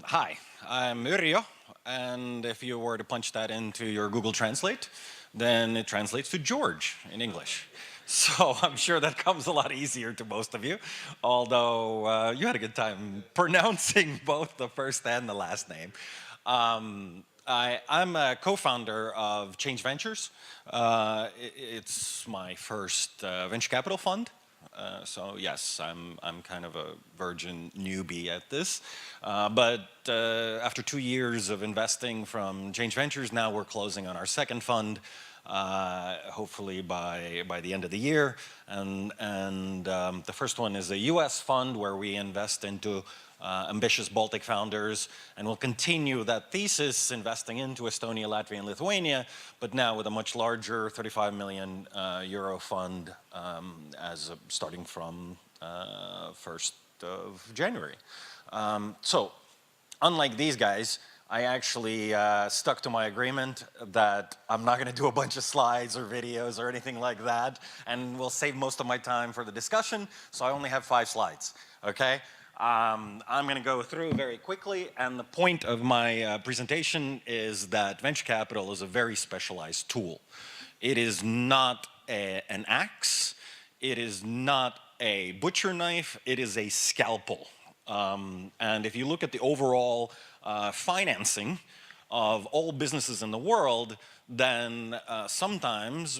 Hi, I'm Yrjo, and if you were to punch that into your Google Translate, then it translates to George in English. So I'm sure that comes a lot easier to most of you, although you had a good time pronouncing both the first and the last name. I'm a co-founder of Change Ventures. It's my first venture capital fund. So yes, I'm kind of a virgin newbie at this. But after 2 years of investing from Change Ventures, now we're closing on our second fund, hopefully by the end of the year. And the first one is a US fund where we invest into ambitious Baltic founders, and we'll continue that thesis investing into Estonia, Latvia, and Lithuania, but now with a much larger 35 million euro fund starting from 1st of January. So unlike these guys, I actually stuck to my agreement that I'm not going to do a bunch of slides or videos or anything like that, and we'll save most of my time for the discussion, so I only have 5 slides, okay? I'm going to go through very quickly, and the point of my presentation is that venture capital is a very specialized tool. It is not an axe, it is not a butcher knife, it is a scalpel. And if you look at the overall financing of all businesses in the world, then sometimes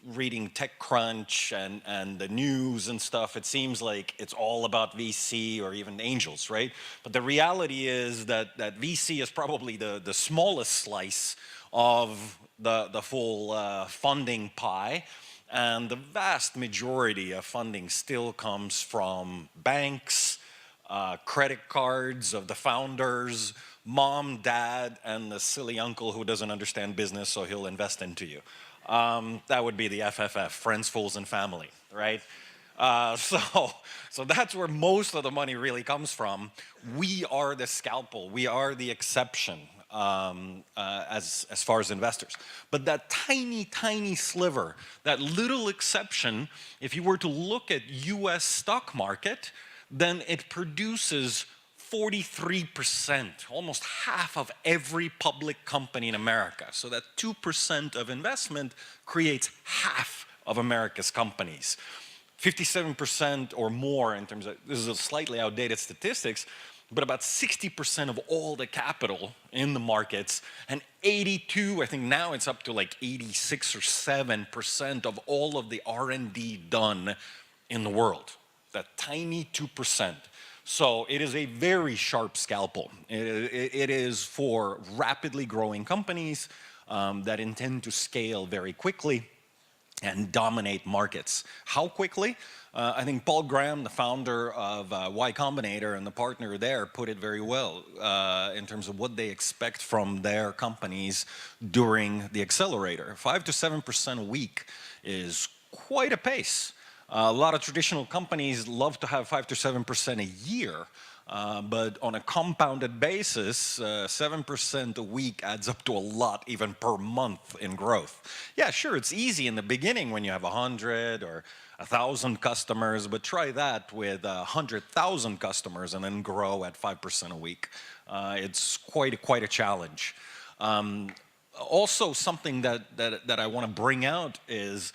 reading TechCrunch and the news and stuff, it seems like it's all about VC or even angels, right? But the reality is that VC is probably the smallest slice of the full funding pie. And the vast majority of funding still comes from banks, credit cards of the founders, mom, dad, and the silly uncle who doesn't understand business, so he'll invest into you. That would be the FFF, friends, fools, and family, right? So that's where most of the money really comes from. We are the scalpel. We are the exception as far as investors. But that tiny, tiny sliver, that little exception, if you were to look at US stock market, then it produces 43%, almost half of every public company in America. So that 2% of investment creates half of America's companies. 57% or more in terms of, this is a slightly outdated statistics, but about 60% of all the capital in the markets, and 82, I think now it's up to like 86 or 7% of all of the R&D done in the world. That tiny 2%. So it is a very sharp scalpel. It is for rapidly growing companies that intend to scale very quickly and dominate markets. How quickly? I think Paul Graham, the founder of Y Combinator and the partner there, put it very well in terms of what they expect from their companies during the accelerator. 5 to 7% a week is quite a pace. A lot of traditional companies love to have 5 to 7% a year, but on a compounded basis, 7% a week adds up to a lot, even per month in growth. Yeah, sure, it's easy in the beginning when you have 100 or 1,000 customers, but try that with 100,000 customers and then grow at 5% a week. It's quite a challenge. Also, something that I want to bring out is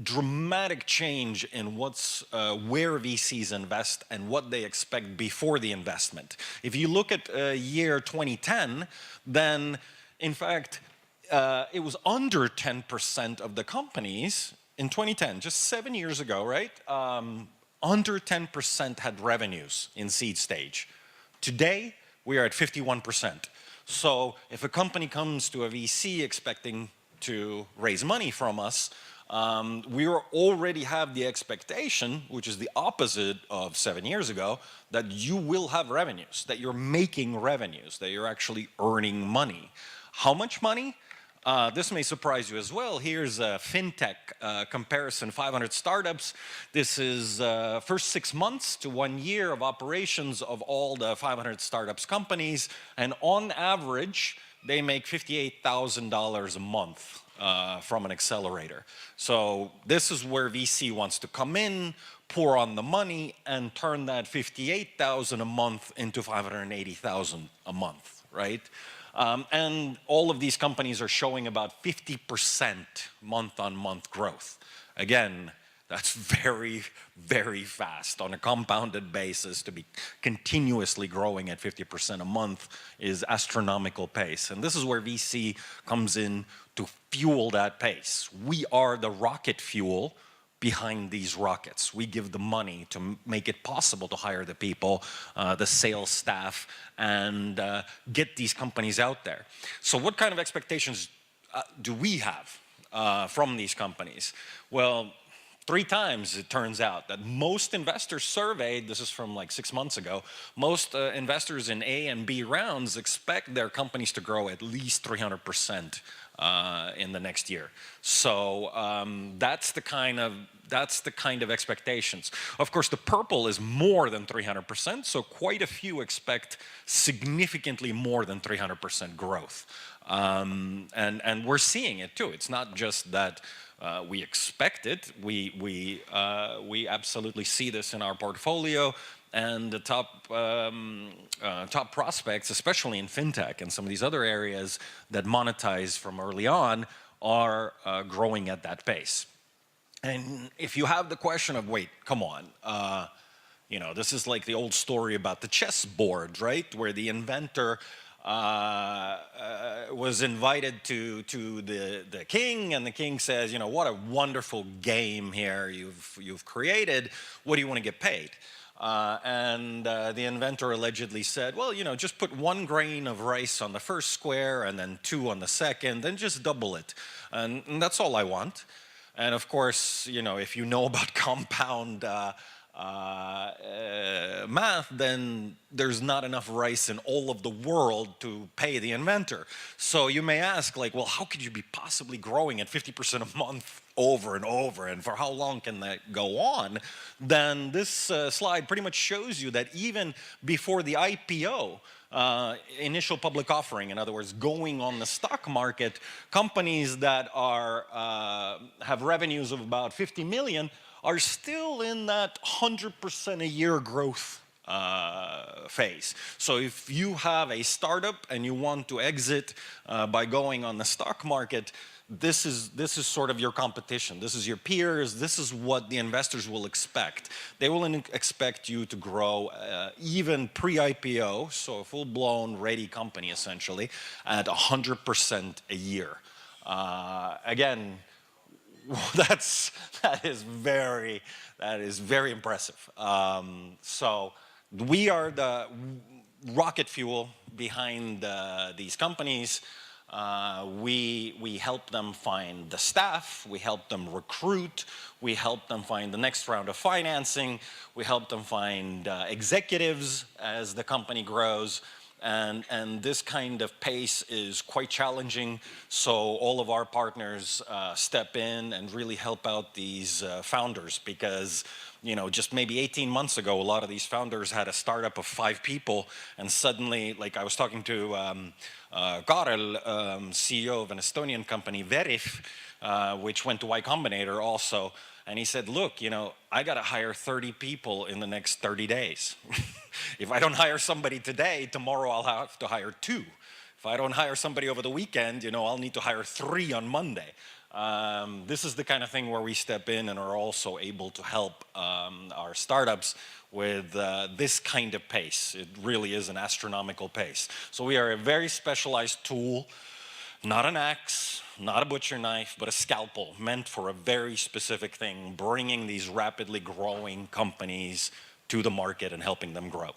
dramatic change in where VCs invest and what they expect before the investment. If you look at year 2010, then in fact it was under 10% of the companies in 2010, just 7 years ago, right? Under 10% had revenues in seed stage. Today we are at 51%. So if a company comes to a VC expecting to raise money from us, we already have the expectation, which is the opposite of 7 years ago, that you will have revenues, that you're making revenues, that you're actually earning money. How much money? This may surprise you as well. Here's a fintech comparison, 500 startups. This is first 6 months to 1 year of operations of all the 500 startups companies, and on average, they make $58,000 a month. from an accelerator. So this is where VC wants to come in, pour on the money, and turn that 58,000 a month into 580,000 a month, right? And all of these companies are showing about 50% month-on-month growth. Again, that's very, very fast. On a compounded basis, to be continuously growing at 50% a month is astronomical pace. And this is where VC comes in to fuel that pace. We are the rocket fuel behind these rockets. We give the money to make it possible to hire the people, the sales staff, and get these companies out there. So what kind of expectations do we have from these companies? Well, 3 times it turns out that most investors surveyed, this is from like 6 months ago, most investors in A and B rounds expect their companies to grow at least 300% in the next year. So that's the kind of expectations. Of course, the purple is more than 300%, so quite a few expect significantly more than 300% growth. And we're seeing it too. It's not just that we expect it. We absolutely see this in our portfolio, and the top prospects, especially in fintech and some of these other areas that monetize from early on, are growing at that pace. And if you have the question of, wait, come on, you know, this is like the old story about the chessboard, right? Where the inventor was invited to the king, and the king says, you know, what a wonderful game here you've created. What do you want to get paid? And the inventor allegedly said, well, you know, just put 1 grain of rice on the first square and then 2 on the second, then just double it. And that's all I want. And of course, you know, if you know about compound math, then there's not enough rice in all of the world to pay the inventor. So you may ask, like, well, how could you be possibly growing at 50% a month over and over, and for how long can that go on? Then this slide pretty much shows you that even before the IPO, initial public offering, in other words, going on the stock market, companies that are have revenues of about 50 million are still in that 100% a year growth phase. So if you have a startup and you want to exit by going on the stock market, this is sort of your competition. This is your peers. This is what the investors will expect. They will expect you to grow even pre-IPO, so a full-blown ready company essentially, at 100% a year. Again, that is very impressive. So we are the rocket fuel behind these companies. We help them find the staff, we help them recruit, we help them find the next round of financing, we help them find executives as the company grows. And this kind of pace is quite challenging, so all of our partners step in and really help out these founders, because, you know, just maybe 18 months ago, a lot of these founders had a startup of 5 people, and suddenly, like I was talking to Karel, CEO of an Estonian company, Veriff, which went to Y Combinator also, and he said, look, you know, I got to hire 30 people in the next 30 days. If I don't hire somebody today, tomorrow I'll have to hire 2. If I don't hire somebody over the weekend, you know, I'll need to hire 3 on Monday. This is the kind of thing where we step in and are also able to help our startups with this kind of pace. It really is an astronomical pace. So we are a very specialized tool, not an axe, not a butcher knife, but a scalpel meant for a very specific thing, bringing these rapidly growing companies to the market and helping them grow.